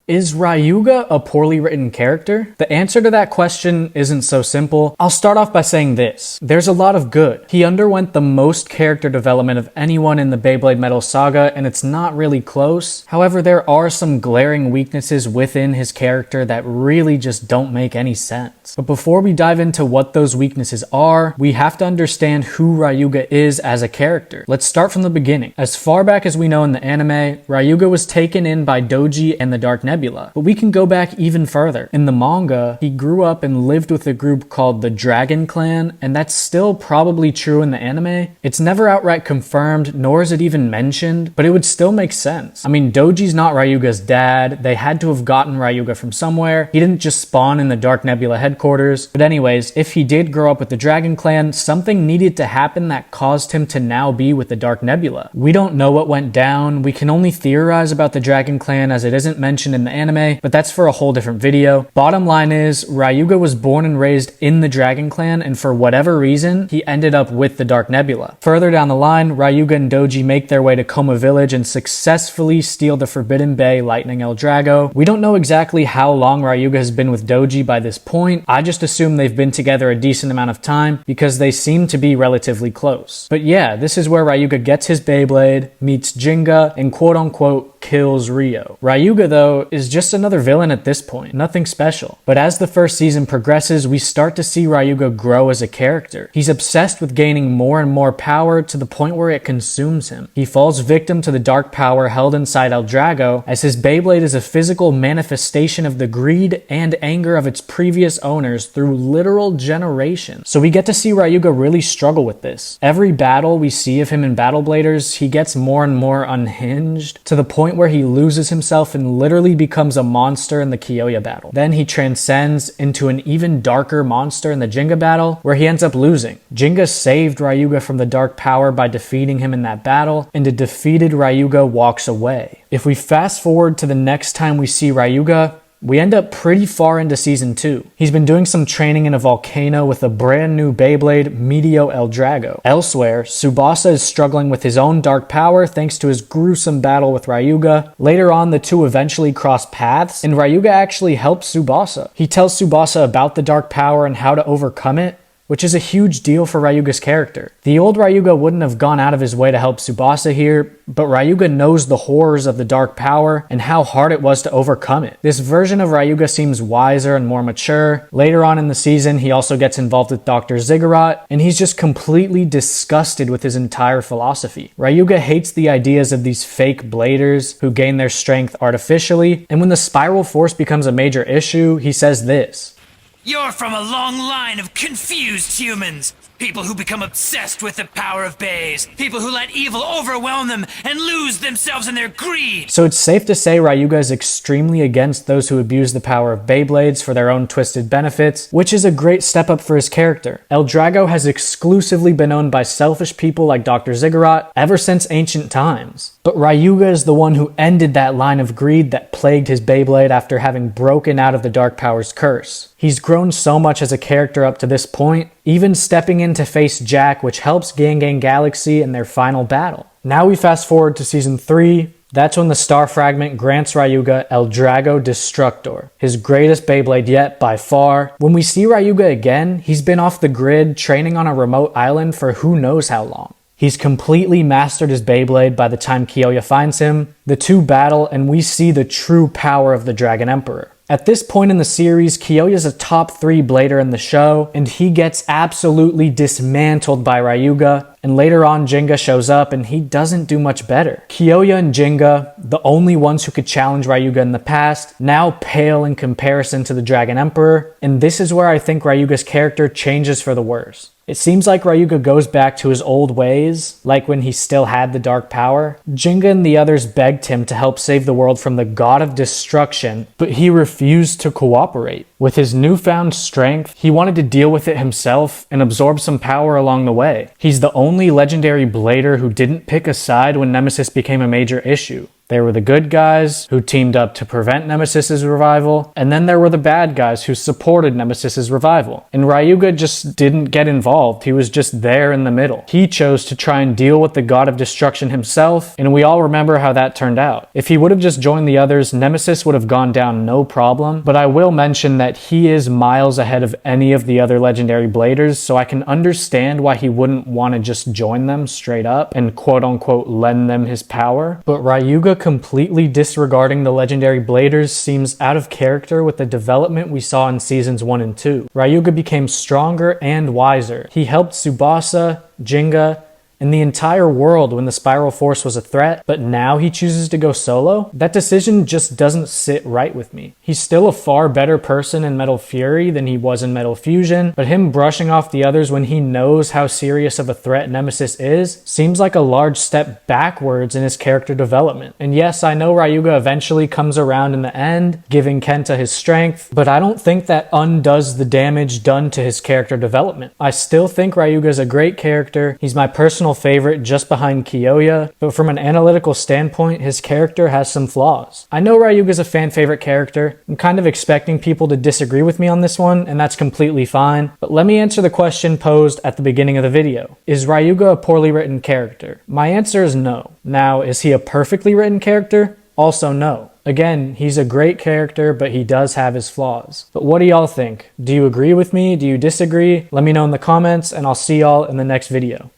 Is Ryuga a poorly written character? The answer to that question isn't so simple. I'll start off by saying this. There's a lot of good. He underwent the most character development of anyone in the Beyblade Metal saga, and it's not really close. However, there are some glaring weaknesses within his character that really just don't make any sense. But before we dive into what those weaknesses are, we have to understand who Ryuga is as a character. Let's start from the beginning. As far back as we know in the anime, Ryuga was taken in by Doji and the Dark Nebula. But we can go back even further. In the manga, he grew up and lived with a group called the Dragon Clan, and that's still probably true in the anime. It's never outright confirmed, nor is it even mentioned, but it would still make sense. I mean, Doji's not Ryuga's dad. They had to have gotten Ryuga from somewhere. He didn't just spawn in the Dark Nebula headquarters. But anyways, if he did grow up with the Dragon Clan, something needed to happen that caused him to now be with the Dark Nebula. We don't know what went down. We can only theorize about the Dragon Clan as it isn't mentioned in the anime, but that's for a whole different video. Bottom line is, Ryuga was born and raised in the Dragon Clan, and for whatever reason, he ended up with the Dark Nebula. Further down the line, Ryuga and Doji make their way to Coma Village and successfully steal the Forbidden Bay Lightning El Drago. We don't know exactly how long Ryuga has been with Doji by this point. I just assume they've been together a decent amount of time because they seem to be relatively close. But yeah, this is where Ryuga gets his Beyblade, meets Jinga, and quote-unquote kills Ryo. Ryuga, though, is just another villain at this point, nothing special. But as the first season progresses, we start to see Ryuga grow as a character. He's obsessed with gaining more and more power to the point where it consumes him. He falls victim to the dark power held inside El Drago, as his Beyblade is a physical manifestation of the greed and anger of its previous owners through literal generations. So we get to see Ryuga really struggle with this. Every battle we see of him in Battle Bladers, he gets more and more unhinged, to the point where he loses himself and literally becomes a monster in the Kyoya battle. Then he transcends into an even darker monster in the Jinga battle, where he ends up losing. Jinga saved Ryuga from the dark power by defeating him in that battle, and a defeated Ryuga walks away. If we fast forward to the next time we see Ryuga, we end up pretty far into season 2. He's been doing some training in a volcano with a brand new Beyblade, Medio El Drago. Elsewhere, Tsubasa is struggling with his own dark power thanks to his gruesome battle with Ryuga. Later on, the two eventually cross paths, and Ryuga actually helps Tsubasa. He tells Tsubasa about the dark power and how to overcome it, which is a huge deal for Ryuga's character. The old Ryuga wouldn't have gone out of his way to help Tsubasa here, but Ryuga knows the horrors of the dark power and how hard it was to overcome it. This version of Ryuga seems wiser and more mature. Later on in the season, he also gets involved with Dr. Ziggurat, and he's just completely disgusted with his entire philosophy. Ryuga hates the ideas of these fake bladers who gain their strength artificially, and when the spiral force becomes a major issue, he says this: "You're from a long line of confused humans. People who become obsessed with the power of bays. People who let evil overwhelm them and lose themselves in their greed." So it's safe to say Ryuga is extremely against those who abuse the power of Beyblades for their own twisted benefits, which is a great step up for his character. El Drago has exclusively been owned by selfish people like Dr. Ziggurat ever since ancient times. But Ryuga is the one who ended that line of greed that plagued his Beyblade after having broken out of the Dark Power's curse. He's grown so much as a character up to this point, even stepping in to face Jack, which helps Gang Gang Galaxy in their final battle. Now we fast forward to season 3. That's when the Star Fragment grants Ryuga El Drago Destructor, his greatest Beyblade yet by far. When we see Ryuga again, he's been off the grid, training on a remote island for who knows how long. He's completely mastered his Beyblade by the time Kyoya finds him. The two battle, and we see the true power of the Dragon Emperor. At this point in the series, Kyoya's a top 3 blader in the show, and he gets absolutely dismantled by Ryuga, and later on Jinga shows up and he doesn't do much better. Kyoya and Jinga, the only ones who could challenge Ryuga in the past, now pale in comparison to the Dragon Emperor, and this is where I think Ryuga's character changes for the worse. It seems like Ryuga goes back to his old ways, like when he still had the dark power. Jinga and the others begged him to help save the world from the god of destruction, but he refused to cooperate. With his newfound strength, he wanted to deal with it himself and absorb some power along the way. He's the only legendary blader who didn't pick a side when Nemesis became a major issue. There were the good guys who teamed up to prevent Nemesis's revival, and then there were the bad guys who supported Nemesis's revival. And Ryuga just didn't get involved. He was just there in the middle. He chose to try and deal with the god of destruction himself, and we all remember how that turned out. If he would have just joined the others, Nemesis would have gone down no problem, but I will mention that he is miles ahead of any of the other legendary bladers, so I can understand why he wouldn't want to just join them straight up and quote-unquote lend them his power. But Ryuga completely disregarding the legendary bladers seems out of character with the development we saw in seasons 1 and 2. Ryuga became stronger and wiser. He helped Tsubasa, Jinga, and the entire world when the Spiral Force was a threat, but now he chooses to go solo? That decision just doesn't sit right with me. He's still a far better person in Metal Fury than he was in Metal Fusion, but him brushing off the others when he knows how serious of a threat Nemesis is seems like a large step backwards in his character development. And yes, I know Ryuga eventually comes around in the end, giving Kenta his strength, but I don't think that undoes the damage done to his character development. I still think Ryuga is a great character. He's my personal favorite just behind Kyoya, but from an analytical standpoint, his character has some flaws. I know Ryuga is a fan favorite character. I'm kind of expecting people to disagree with me on this one, and that's completely fine, but let me answer the question posed at the beginning of the video. Is Ryuga a poorly written character? My answer is no. Now, is he a perfectly written character? Also no. Again, he's a great character, but he does have his flaws. But what do y'all think? Do you agree with me? Do you disagree? Let me know in the comments, and I'll see y'all in the next video.